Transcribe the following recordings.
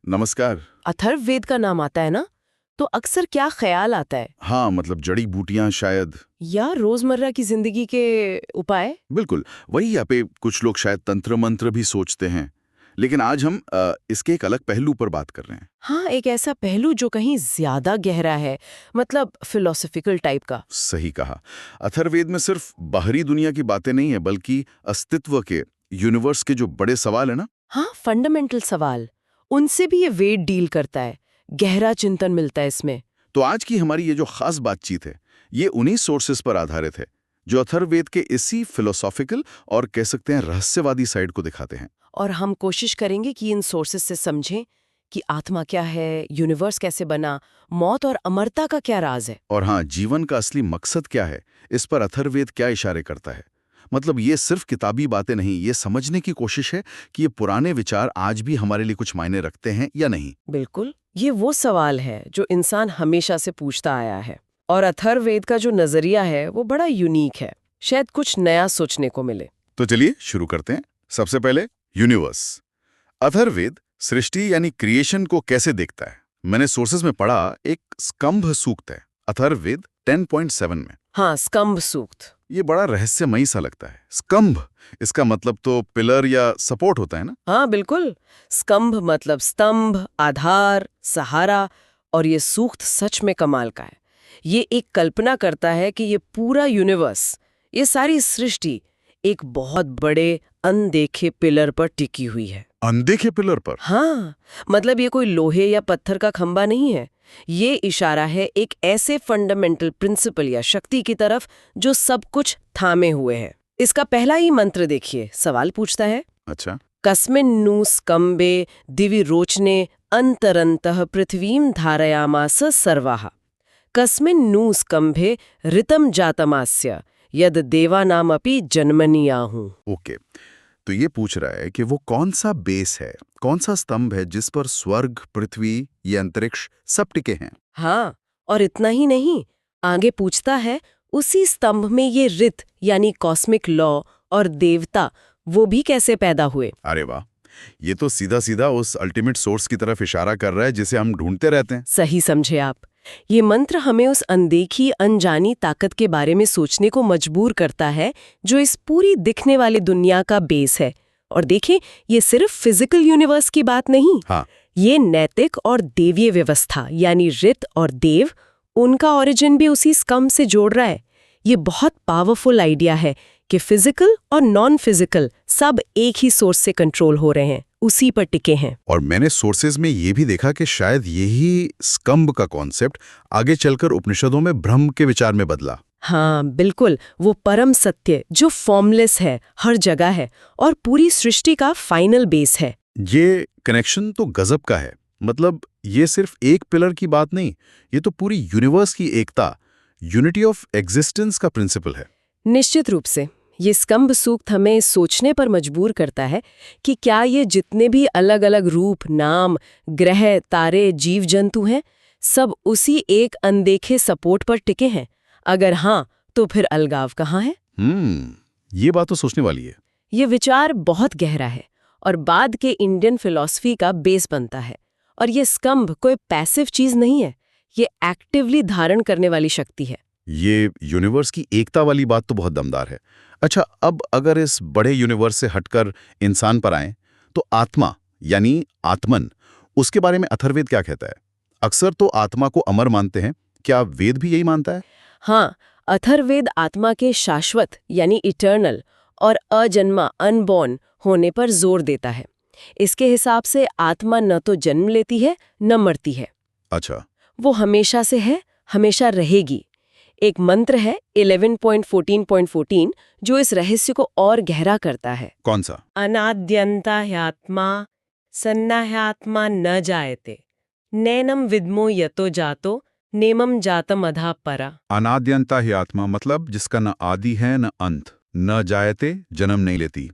नमस्कार। अथर्ववेद का नाम आता है ना, तो अक्सर क्या ख्याल आता है? हाँ, मतलब जड़ी बूटियां शायद। या रोजमर्रा की जिंदगी के उपाय? बिल्कुल, वही। यहाँ पे कुछ लोग शायद तंत्र मंत्र भी सोचते हैं, लेकिन आज हम इसके एक अलग पहलू पर बात कर रहे हैं। हाँ, एक ऐसा पहलू जो कहीं ज्यादा गहरा है, मतलब फिलोसफिकल टाइप का। सही कहा। अथर्ववेद में सिर्फ बाहरी दुनिया की बातें नहीं है, बल्कि अस्तित्व के, यूनिवर्स के जो बड़े सवाल है ना। हाँ, फंडामेंटल सवाल, उनसे भी ये वेद डील करता है। गहरा चिंतन मिलता है इसमें। तो आज की हमारी ये जो खास बातचीत है, ये उन्हीं सोर्सेस पर आधारित है जो अथर्ववेद के इसी फिलोसॉफिकल और कह सकते हैं रहस्यवादी साइड को दिखाते हैं। और हम कोशिश करेंगे कि इन सोर्सेस से समझें कि आत्मा क्या है, यूनिवर्स कैसे बना, मौत और अमरता का क्या राज है। और हाँ, जीवन का असली मकसद क्या है, इस पर अथर्ववेद क्या इशारे करता है। मतलब ये सिर्फ किताबी बातें नहीं, ये समझने की कोशिश है कि ये पुराने विचार आज भी हमारे लिए कुछ मायने रखते हैं या नहीं। बिल्कुल, ये वो सवाल है जो इंसान हमेशा से पूछता आया है। और अथर्ववेद का जो नजरिया है वो बड़ा यूनिक है। शायद कुछ नया सोचने को मिले। तो चलिए शुरू करते हैं। सबसे पहले यूनिवर्स। अथर्ववेद सृष्टि यानी क्रिएशन को कैसे देखता है। मैंने सोर्सेज में पढ़ा, एक स्कंभ सूक्त है अथर्ववेद 10.7 में। हाँ, स्कंभ सूक्त। ये बड़ा रहस्यमयी सा लगता है। स्कंभ, इसका मतलब तो पिलर या सपोर्ट होता है ना। हाँ बिल्कुल, स्कंभ मतलब स्तंभ, आधार, सहारा। और ये सूक्त सच में कमाल का है। ये एक कल्पना करता है कि ये पूरा यूनिवर्स, ये सारी सृष्टि एक बहुत बड़े अनदेखे पिलर पर टिकी हुई है। अनदेखे पिलर पर? हाँ, मतलब ये कोई लोहे या पत्थर का खंबा नहीं है। ये इशारा है एक ऐसे फंडामेंटल प्रिंसिपल या शक्ति की तरफ जो सब कुछ थामे हुए है। इसका पहला ही मंत्र देखिए, सवाल पूछता है, अच्छा। कस्मिन्नु स्कम्बे दिवि रोचने अंतरंतः पृथ्वीं धारयामास सर्वाः कस्मिन्नु स्कम्भे ऋतं जातमास्य यद देवानामपि जन्मनीयाहु। ओके, तो ये पूछ रहा है कि वो कौन सा बेस है, कौन सा स्तंभ है जिस पर स्वर्ग, पृथ्वी, ये अंतरिक्ष सब टिके हैं। हाँ, और इतना ही नहीं, आगे पूछता है उसी स्तंभ में ये ऋत यानी कॉस्मिक लॉ और देवता वो भी कैसे पैदा हुए। अरे वाह, ये तो सीधा सीधा उस अल्टीमेट सोर्स की तरफ इशारा कर रहा है जिसे हम ढूंढते रहते हैं। सही समझे आप। ये मंत्र हमें उस अनदेखी अनजानी ताकत के बारे में सोचने को मजबूर करता है जो इस पूरी दिखने वाली दुनिया का बेस है। और देखें, ये सिर्फ फिजिकल यूनिवर्स की बात नहीं। हाँ। ये नैतिक और देवीय व्यवस्था यानी ऋत और देव, उनका ओरिजिन भी उसी स्कंभ से जोड़ रहा है। ये बहुत पावरफुल आइडिया है कि फिजिकल और नॉन फिजिकल सब एक ही सोर्स से कंट्रोल हो रहे हैं, उसी पर टिके हैं। और मैंने सोर्सेज में ये भी देखा कि शायद यही स्कंभ का कॉन्सेप्ट आगे चलकर उपनिषदों में ब्रह्म के विचार में बदला। हाँ बिल्कुल, वो परम सत्य जो फॉर्मलेस है, हर जगह है और पूरी सृष्टि का फाइनल बेस है। ये कनेक्शन तो गजब का है। मतलब ये सिर्फ एक पिलर की बात नहीं, ये तो पूरी यूनिवर्स की एकता, यूनिटी ऑफ एग्जिस्टेंस का प्रिंसिपल है। निश्चित रूप से ये स्कंभ सूक्त हमें सोचने पर मजबूर करता है कि क्या ये जितने भी अलग अलग रूप, नाम, ग्रह, तारे, जीव जंतु हैं, सब उसी एक अनदेखे सपोर्ट पर टिके हैं। अगर हाँ, तो फिर अलगाव कहाँ है। ये बात तो सोचने वाली है। ये विचार बहुत गहरा है और बाद के इंडियन फिलॉसफी का बेस बनता है। और ये स्कंभ कोई पैसिव चीज नहीं है, ये एक्टिवली धारण करने वाली शक्ति है। ये यूनिवर्स की एकता वाली बात तो बहुत दमदार है। अच्छा, अब अगर इस बड़े यूनिवर्स से हटकर इंसान पर आएं, तो आत्मा यानी आत्मन, उसके बारे में अथर्ववेद क्या कहता है। अक्सर तो आत्मा को अमर मानते हैं, क्या वेद भी यही मानता है। हाँ, अथर्ववेद आत्मा के शाश्वत यानी इटर्नल और अजन्मा अनबॉर्न होने पर जोर देता है। इसके हिसाब से आत्मा न तो जन्म लेती है न मरती है। अच्छा। वो हमेशा से है, हमेशा रहेगी। एक मंत्र है 11.14.14 जो इस रहस्य को और गहरा करता है। कौन सा? अनाद्यंता ह्यात्मा सन्ना ह्यात्मा न जायते नैनम विद्मो यतो जातो नेमम जातम अधा परा। अनाद्यंता ही आत्मा, मतलब जिसका न आदि है न अंत, न जायते, जन्म नहीं लेती।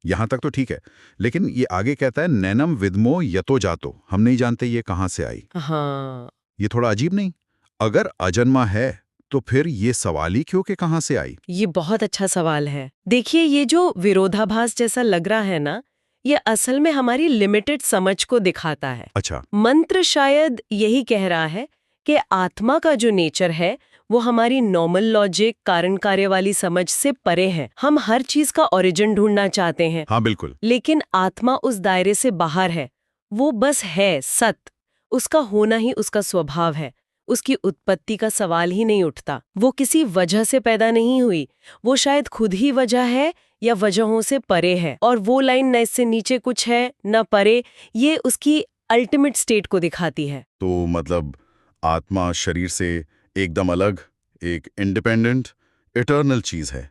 यहां तक तो ठीक है, लेकिन ये आगे कहता है नैनम विद्मो यतो जातो, हम नहीं जानते ये कहां से आई। हाँ, ये थोड़ा अजीब नहीं? अगर अजन्मा है तो फिर ये सवाल ही क्यों कि कहां से आई। ये बहुत अच्छा सवाल है। देखिए, ये जो विरोधाभास जैसा लग रहा है ना, ये असल में हमारी लिमिटेड समझ को दिखाता है। अच्छा। मंत्र शायद यही कह रहा है कि आत्मा का जो नेचर है वो हमारी नॉर्मल लॉजिक कारण कार्य वाली समझ से परे है। हम हर चीज का ओरिजिन ढूंढना चाहते हैं। हाँ बिल्कुल। लेकिन आत्मा उस दायरे से बाहर है। वो बस है, सत्य। उसका होना ही उसका स्वभाव है। उसकी उत्पत्ति का सवाल ही नहीं उठता। वो किसी वजह से पैदा नहीं हुई। वो शायद खुद ही वजह है या वजहों से परे है। और वो लाइन न इससे नीचे कुछ है न परे, ये उसकी अल्टीमेट स्टेट को दिखाती है। तो मतलब आत्मा शरीर से एकदम अलग, एक इंडिपेंडेंट, इटर्नल चीज है।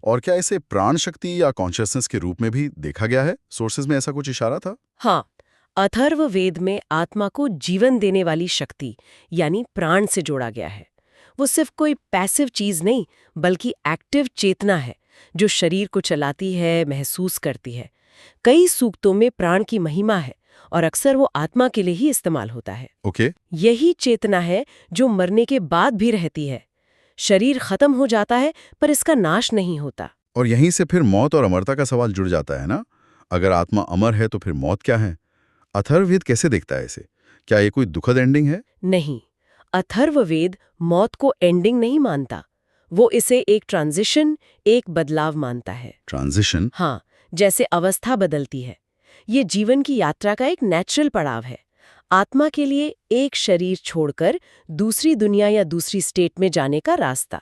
और क्या इसे प्राण शक्ति या कॉन्शियसनेस के रूप में भी देखा गया है? सोर्सेज में ऐसा कुछ इशारा था? हाँ, अथर्ववेद में आत्मा को जीवन देने वाली शक्ति यानी प्राण से जोड़ा गया है। वो सिर्फ कोई पैसिव चीज नहीं, बल्कि एक्टिव चेतना है जो शरीर को चलाती है, महसूस करती है। कई सूक्तों में प्राण की महिमा है और अक्सर वो आत्मा के लिए ही इस्तेमाल होता है। ओके। यही चेतना है जो मरने के बाद भी रहती है। शरीर खत्म हो जाता है पर इसका नाश नहीं होता। और यहीं से फिर मौत और अमरता का सवाल जुड़ जाता है ना? अगर आत्मा अमर है तो फिर मौत क्या है? अथर्ववेद कैसे देखता है इसे? क्या ये कोई दुखद एंडिंग है? नहीं, अथर्ववेद मौत को एंडिंग नहीं मानता। वो इसे एक ट्रांजिशन, एक बदलाव मानता है। ट्रांजिशन? हाँ, जैसे अवस्था बदलती है। ये जीवन की यात्रा का एक नेचुरल पड़ाव है। आत्मा के लिए एक शरीर छोड़कर दूसरी दुनिया या दूसरी स्टेट में जाने का रास्ता।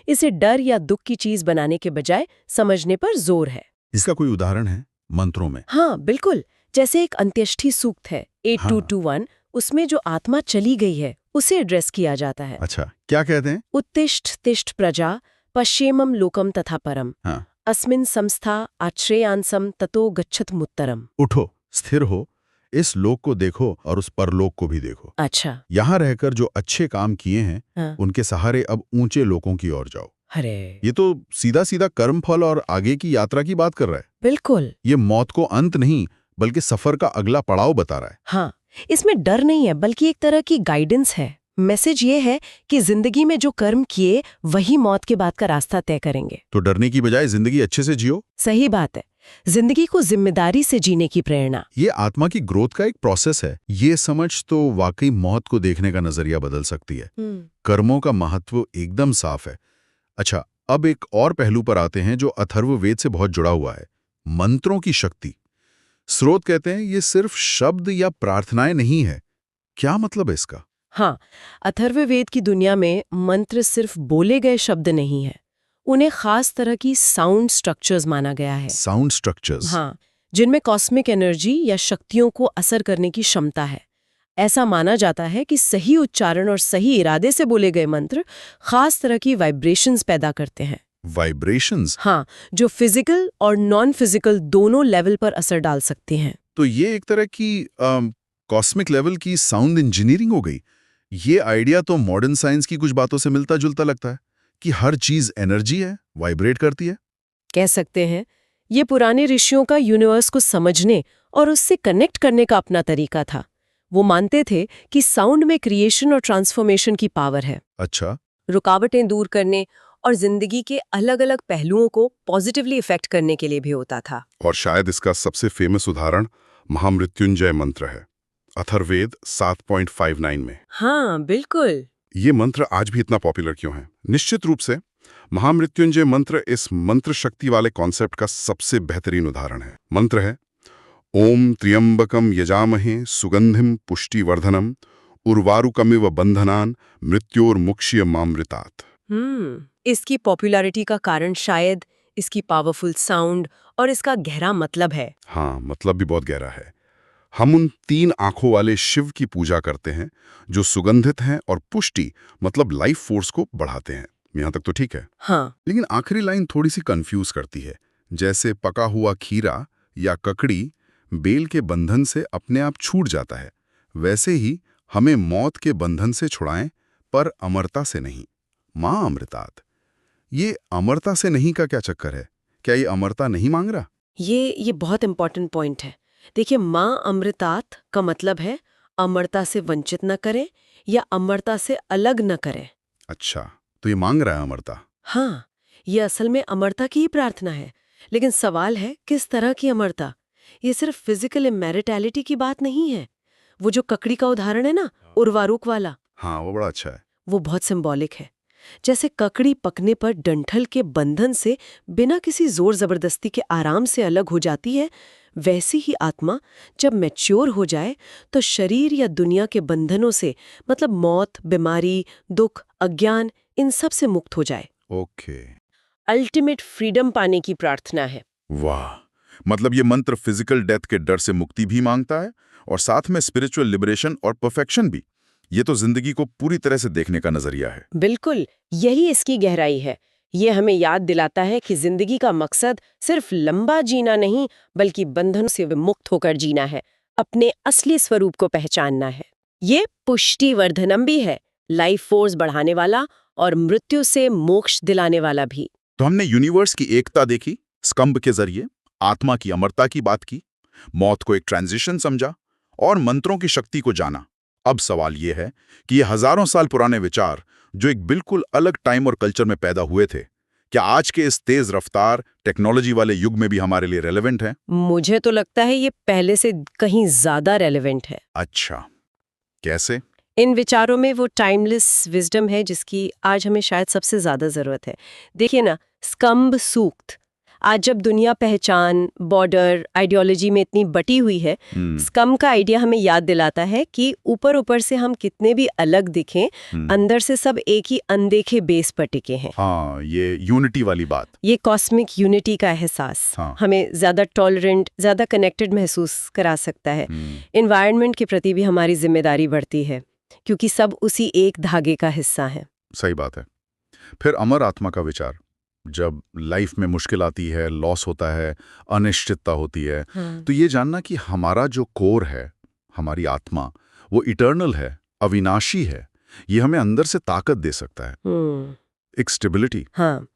इसे डर या दुख की चीज बनाने के बजाय समझने पर जोर है। इसका कोई उदाहरण है मंत्रों में? हाँ बिल्कुल। जैसे एक अंत्येष्टि सूक्त है 8221, उसमें जो आत्मा चली गई है उसे एड्रेस किया जाता है। अच्छा, क्या कहते हैं? उत्तिष्ठ तिष्ठ प्रजा पश्येमं लोकम तथा परम, हाँ। अस्मिन् संस्था आश्रयांसम ततो गच्छत मुत्तरम। उठो, स्थिर हो, इस लोक को देखो और उस परलोक को भी देखो। अच्छा। यहाँ रहकर जो अच्छे काम किए हैं, हाँ। उनके सहारे अब ऊंचे लोकों की ओर जाओ। अरे ये तो सीधा सीधा कर्म फल और आगे की यात्रा की बात कर रहा है। बिल्कुल। ये मौत को अंत नहीं, बल्कि सफर का अगला पड़ाव बता रहा है। हाँ, इसमें डर नहीं है बल्कि एक तरह की गाइडेंस है। मैसेज ये है कि जिंदगी में जो कर्म किए वही मौत के बाद का रास्ता तय करेंगे। तो डरने की बजाय जिंदगी अच्छे से जियो। सही बात है। जिंदगी को जिम्मेदारी से जीने की प्रेरणा। ये आत्मा की ग्रोथ का एक प्रोसेस है। ये समझ तो वाकई मौत को देखने का नजरिया बदल सकती है। कर्मों का महत्व एकदम साफ है। अच्छा, अब एक और पहलू पर आते हैं जो अथर्ववेद से बहुत जुड़ा हुआ है, मंत्रों की शक्ति। स्रोत कहते हैं ये सिर्फ शब्द या प्रार्थनाएं नहीं है। क्या मतलब है इसका? हाँ, अथर्ववेद की दुनिया में मंत्र सिर्फ बोले गए शब्द नहीं है। उन्हें खास तरह की साउंड स्ट्रक्चर्स माना गया है। Sound structures? हाँ, जिनमें कॉस्मिक एनर्जी या शक्तियों को असर करने की क्षमता है। ऐसा माना जाता है कि सही उच्चारण और सही इरादे से बोले गए मंत्र खास तरह की वाइब्रेशंस पैदा करते हैं। वाइब्रेशंस? हाँ, जो फिजिकल और नॉन फिजिकल दोनों लेवल पर असर डाल सकते हैं। तो ये एक तरह की कॉस्मिक लेवल की साउंड इंजीनियरिंग हो गई। ये आइडिया तो मॉडर्न साइंस की कुछ बातों से मिलता जुलता लगता है कि हर चीज एनर्जी है, वाइब्रेट करती है। कह सकते हैं ये पुराने ऋषियों का यूनिवर्स को समझने और उससे कनेक्ट करने का अपना तरीका था। वो मानते थे कि साउंड में क्रिएशन और ट्रांसफॉर्मेशन की पावर है। अच्छा। रुकावटें दूर करने और जिंदगी के अलग अलग पहलुओं को पॉजिटिवली इफेक्ट करने के लिए भी होता था। और शायद इसका सबसे फेमस उदाहरण महामृत्युंजय मंत्र है, अथर्ववेद 7.59 में। हाँ बिल्कुल। ये मंत्र आज भी इतना पॉपुलर क्यों है? निश्चित रूप से महामृत्युंजय मंत्र इस मंत्र शक्ति वाले कॉन्सेप्ट का सबसे बेहतरीन उदाहरण है। मंत्र है ओम त्र्यंबकम यजामहे सुगंधिम पुष्टिवर्धनम उर्वारुकमिव बंधनान मृत्योर्मुक्ष्य मामृतात्। इसकी पॉपुलैरिटी का कारण शायद इसकी पावरफुल साउंड और इसका गहरा मतलब है। हाँ, मतलब भी बहुत गहरा है। हम उन 3 आंखों वाले शिव की पूजा करते हैं जो सुगंधित हैं और पुष्टि मतलब लाइफ फोर्स को बढ़ाते हैं। यहाँ तक तो ठीक है। हाँ। लेकिन आखिरी लाइन थोड़ी सी कंफ्यूज करती है। जैसे पका हुआ खीरा या ककड़ी बेल के बंधन से अपने आप छूट जाता है, वैसे ही हमें मौत के बंधन से छुड़ाएं, पर अमरता से नहीं। मां अमृतात्। ये अमरता से नहीं का क्या चक्कर है? क्या ये अमरता नहीं मांग रहा? ये बहुत इंपॉर्टेंट पॉइंट है। देखिए, मां अमृतात् का मतलब है अमरता से वंचित न करें या अमरता से अलग न करें। अच्छा, तो ये मांग रहा है अमरता। हाँ, ये असल में अमरता की ही प्रार्थना है। लेकिन सवाल है किस तरह की अमरता? ये सिर्फ फिजिकल इमैरिटैलिटी की बात नहीं है। वो जो ककड़ी का उदाहरण है ना, उर्वारुक वाला, हाँ, वो बड़ा अच्छा है। वो बहुत सिंबॉलिक है। जैसे ककड़ी पकने पर डंठल के बंधन से बिना किसी जोर जबरदस्ती के आराम से अलग हो जाती है, वैसी ही आत्मा जब मैच्योर हो जाए तो शरीर या दुनिया के बंधनों से, मतलब मौत, बीमारी, दुख, अज्ञान, इन सब से मुक्त हो जाए। ओके। अल्टीमेट फ्रीडम पाने की प्रार्थना है। वाह, मतलब ये मंत्र फिजिकल डेथ के डर से मुक्ति भी मांगता है और साथ में स्पिरिचुअल लिबरेशन और परफेक्शन भी। ये तो जिंदगी को पूरी तरह से देखने का नजरिया है। बिल्कुल, यही इसकी गहराई है। ये हमें याद दिलाता है कि जिंदगी का मकसद सिर्फ लंबा जीना नहीं, बल्कि बंधन से मुक्त होकर जीना है, अपने असली स्वरूप को पहचानना है। ये पुष्टिवर्धनम भी है, लाइफ फोर्स बढ़ाने वाला और मृत्यु से मोक्ष दिलाने वाला भी। तो हमने यूनिवर्स की एकता देखी स्कंब के जरिए, आत्मा की अमरता की बात की, मौत को एक ट्रांजिशन समझा और मंत्रों की शक्ति को जाना। अब सवाल ये है कि ये हजारों साल पुराने विचार जो एक बिल्कुल अलग टाइम और कल्चर में पैदा हुए थे, क्या आज के इस तेज रफ्तार टेक्नोलॉजी वाले युग में भी हमारे लिए रेलेवेंट हैं? मुझे तो लगता है ये पहले से कहीं ज्यादा रेलेवेंट है। अच्छा, कैसे? इन विचारों में वो टाइमलेस विजडम है जिसकी आज हमें शायद सबसे ज्यादा जरूरत है। देखिए ना, स्कंब सूक्त आज जब दुनिया पहचान, बॉर्डर, आइडियोलॉजी में इतनी बटी हुई है, स्कंब का आइडिया हमें याद दिलाता है कि ऊपर ऊपर से हम कितने भी अलग दिखें, अंदर से सब एक ही अनदेखे बेस पर टिके हैं। हाँ, ये यूनिटी वाली बात। ये कॉस्मिक यूनिटी का एहसास हमें ज्यादा टॉलरेंट, ज्यादा कनेक्टेड महसूस करा सकता है। एनवायरनमेंट के प्रति भी हमारी जिम्मेदारी बढ़ती है, क्योंकि सब उसी एक धागे का हिस्सा है। सही बात है। फिर अमर आत्मा का विचार, जब लाइफ में मुश्किल आती है, लॉस होता है, अनिश्चितता होती है, तो ये जानना कि हमारा जो कोर है, हमारी आत्मा, वो इटर्नल है, अविनाशी है, ये हमें अंदर से ताकत दे सकता है, एक स्टेबिलिटी। हाँ,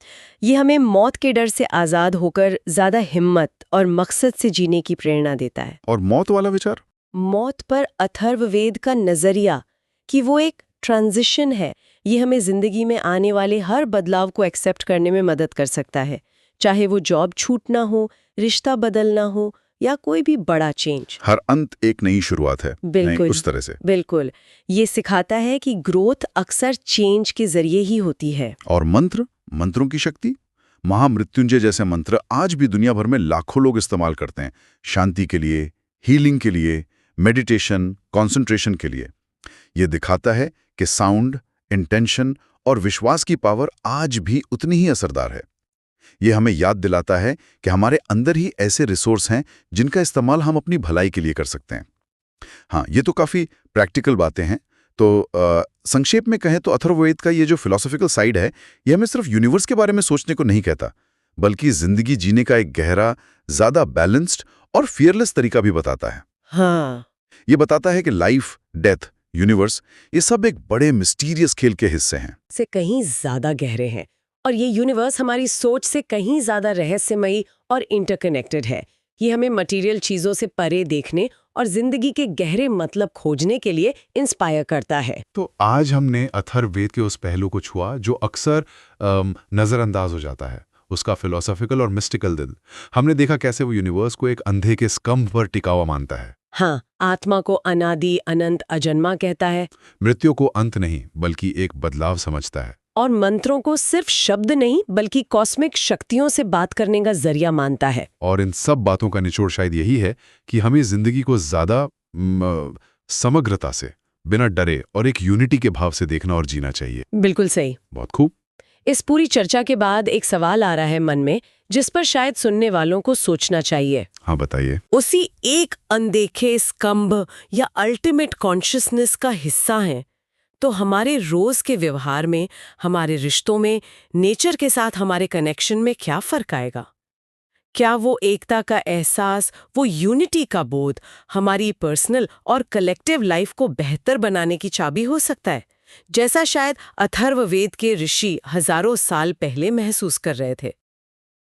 ये हमें मौत के डर से आजाद होकर ज्यादा हिम्मत और मकसद से जीने की प्रेरणा देता है। और मौत वाला विचार? मौत पर अथर्ववेद का नजरिया कि वो एक ट्रांजिशन है, ये हमें जिंदगी में आने वाले हर बदलाव को एक्सेप्ट करने में मदद कर सकता है, चाहे वो जॉब छूटना हो, रिश्ता बदलना हो या कोई भी बड़ा चेंज। हर अंत एक नई शुरुआत है। बिल्कुल, नहीं, उस तरह से। बिल्कुल, ये सिखाता है कि ग्रोथ अक्सर चेंज के जरिए ही होती है। और मंत्रों की शक्ति, महामृत्युंजय जैसे मंत्र आज भी दुनिया भर में लाखों लोग इस्तेमाल करते हैं, शांति के लिए, हीलिंग के लिए, मेडिटेशन, कॉन्सेंट्रेशन के लिए। ये दिखाता है कि साउंड, इंटेंशन और विश्वास की पावर आज भी उतनी ही असरदार है। ये हमें याद दिलाता है कि हमारे अंदर ही ऐसे रिसोर्स हैं जिनका इस्तेमाल हम अपनी भलाई के लिए कर सकते हैं। हाँ, ये तो काफ़ी प्रैक्टिकल बातें हैं। तो संक्षेप में कहें तो अथर्ववेद का ये जो फिलॉसॉफिकल साइड है, ये हमें सिर्फ यूनिवर्स के बारे में सोचने को नहीं कहता, बल्कि जिंदगी जीने का एक गहरा, ज़्यादा बैलेंस्ड और फियरलेस तरीका भी बताता है। हाँ, ये बताता है कि लाइफ, डेथ, यूनिवर्स, ये सब एक बड़े मिस्टीरियस खेल के हिस्से हैं, से कहीं ज्यादा गहरे हैं, और ये यूनिवर्स हमारी सोच से कहीं ज्यादा रहस्यमयी और इंटरकनेक्टेड है। ये हमें मटेरियल चीजों से परे देखने और जिंदगी के गहरे मतलब खोजने के लिए इंस्पायर करता है। तो आज हमने अथर्ववेद के उस पहलू को छुआ जो अक्सर नजरअंदाज हो जाता है, उसका फिलोसॉफिकल और मिस्टिकल दिल। हमने देखा कैसे वो यूनिवर्स को एक अंधे के स्कंभ पर टिका हुआ मानता है। हाँ, आत्मा को अनादि, अनंत, अजन्मा कहता है। मृत्यु को अंत नहीं बल्कि एक बदलाव समझता है। और मंत्रों को सिर्फ शब्द नहीं बल्कि कॉस्मिक शक्तियों से बात करने का जरिया मानता है। और इन सब बातों का निचोड़ शायद यही है कि हमें जिंदगी को ज्यादा समग्रता से, बिना डरे और एक यूनिटी के भाव से देखना और जीना चाहिए। बिल्कुल सही। बहुत खूब। इस पूरी चर्चा के बाद एक सवाल आ रहा है मन में, जिस पर शायद सुनने वालों को सोचना चाहिए। हाँ, बताइए। उसी एक अनदेखे स्कंभ या अल्टीमेट कॉन्शियसनेस का हिस्सा हैं, तो हमारे रोज के व्यवहार में, हमारे रिश्तों में, नेचर के साथ हमारे कनेक्शन में क्या फर्क आएगा? क्या वो एकता का एहसास, वो यूनिटी का बोध हमारी पर्सनल और कलेक्टिव लाइफ को बेहतर बनाने की चाबी हो सकता है, जैसा शायद अथर्ववेद के ऋषि हजारों साल पहले महसूस कर रहे थे?